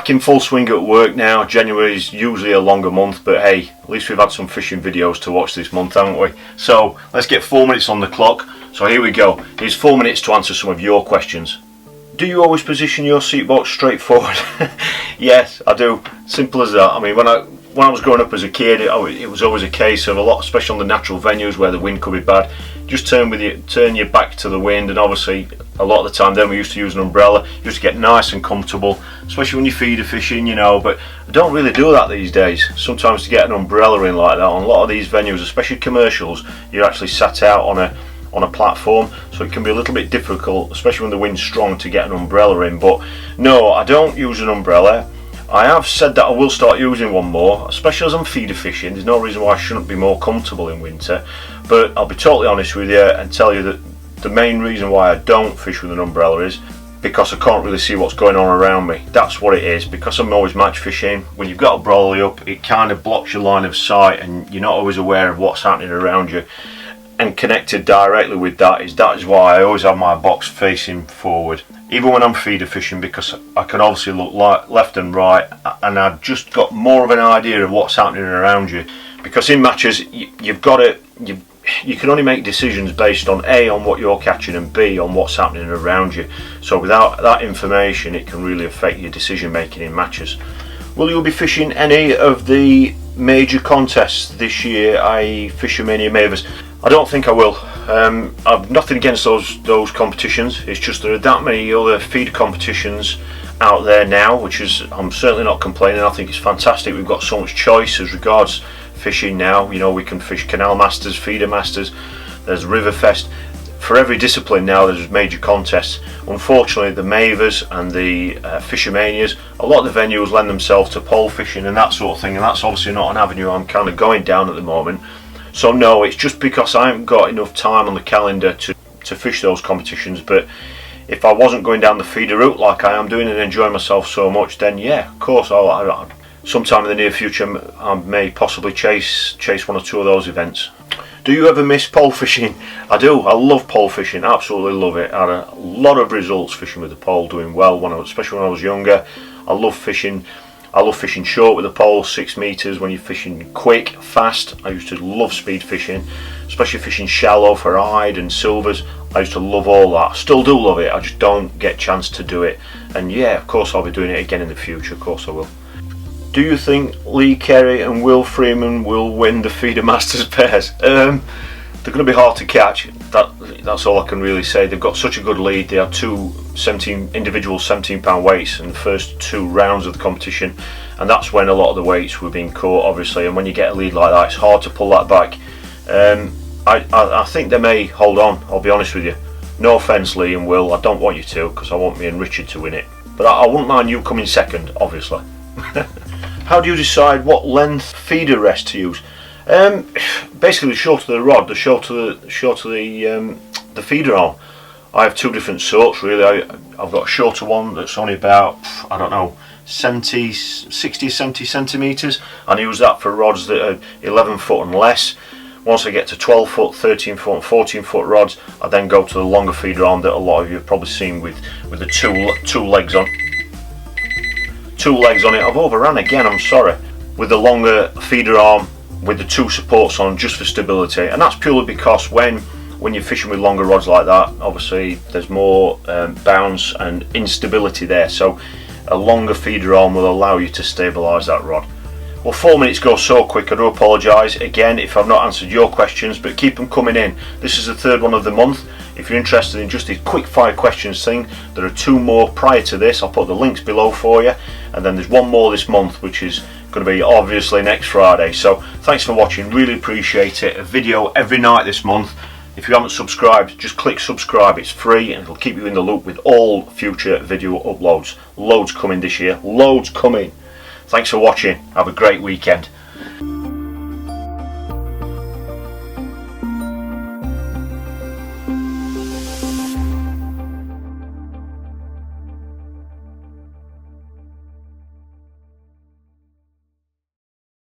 back in full swing at work now. January is usually a longer month, but hey, at least we've had some fishing videos to watch this month, haven't we? So let's get 4 minutes on the clock. So here we go. Here's 4 minutes to answer some of your questions. Do you always position your seat box straight forward? Yes, I do. Simple as that. I mean, when I was growing up as a kid, it was always a case of a lot, especially on the natural venues where the wind could be bad. Just turn your back to the wind, and obviously a lot of the time then we used to use an umbrella. You used to get nice and comfortable, especially when you're feeder fishing, you know. But I don't really do that these days. Sometimes to get an umbrella in like that on a lot of these venues, especially commercials, you're actually sat out on a platform, so it can be a little bit difficult, especially when the wind's strong, to get an umbrella in. But no, I don't use an umbrella. I have said that I will start using one more, especially as I'm feeder fishing. There's no reason why I shouldn't be more comfortable in winter. But I'll be totally honest with you and tell you that the main reason why I don't fish with an umbrella is because I can't really see what's going on around me. That's what it is. Because I'm always match fishing, when you've got a brolly up, it kind of blocks your line of sight and you're not always aware of what's happening around you. And connected directly with that is why I always have my box facing forward, even when I'm feeder fishing, because I can obviously look left and right, and I've just got more of an idea of what's happening around you. Because in matches, you can only make decisions based on A, on what you're catching, and B, on what's happening around you. So without that information, it can really affect your decision making in matches. Will you be fishing any of the major contests this year, i.e. Fishomania Mavers? I don't think I will. I've nothing against those competitions. It's just there are that many other feeder competitions out there now, which is, I'm certainly not complaining. I think it's fantastic. We've got so much choice as regards fishing now. You know, we can fish Canal Masters, Feeder Masters, there's Riverfest. For every discipline now there's major contests. Unfortunately the Mavers and the Fishomanias, a lot of the venues lend themselves to pole fishing and that sort of thing, and that's obviously not an avenue I'm kind of going down at the moment. So no, it's just because I haven't got enough time on the calendar to fish those competitions. But if I wasn't going down the feeder route like I am doing and enjoying myself so much, then yeah, of course, I'll sometime in the near future I may possibly chase one or two of those events. Do you ever miss pole fishing? I do. I love pole fishing, absolutely love it. I had a lot of results fishing with the pole, doing well, especially when I was younger. I love fishing short with the pole, 6 meters. When you're fishing quick, fast, I used to love speed fishing, especially fishing shallow for hide and silvers. I used to love all that. Still do love it, I just don't get a chance to do it. And yeah, of course I'll be doing it again in the future, of course I will. Do you think Lee Carey and Will Freeman will win the Feeder Masters pairs? They're going to be hard to catch. That's all I can really say. They've got such a good lead. They have two individual 17-pound weights in the first 2 rounds of the competition, and that's when a lot of the weights were being caught, obviously. And when you get a lead like that, it's hard to pull that back. I think they may hold on. I'll be honest with you. No offence, Lee and Will. I don't want you to, because I want me and Richard to win it. But I wouldn't mind you coming second, obviously. How do you decide what length feeder rest to use? Basically, the shorter the rod, the shorter the feeder arm. I have 2 different sorts really. I've got a shorter one that's only about, I don't know, 60, 70 centimetres, and I use that for rods that are 11 foot and less. Once I get to 12 foot, 13 foot and 14 foot rods, I then go to the longer feeder arm that a lot of you have probably seen with the two legs on. 2 legs on it. I've overrun again, I'm sorry. With the longer feeder arm with the 2 supports on, just for stability. And that's purely because when you're fishing with longer rods like that, obviously there's more bounce and instability there, so a longer feeder arm will allow you to stabilise that rod. Well, 4 minutes go so quick. I do apologise again if I've not answered your questions, but keep them coming in. This is the 3rd one of the month. If you're interested in just a quick 5 questions thing, there are 2 more prior to this. I'll put the links below for you, and then there's 1 more this month, which is going to be obviously next Friday. So thanks for watching, really appreciate it. A video every night this month. If you haven't subscribed, just click subscribe. It's free and it'll keep you in the loop with all future video uploads. Loads coming this year, loads coming. Thanks for watching, have a great weekend.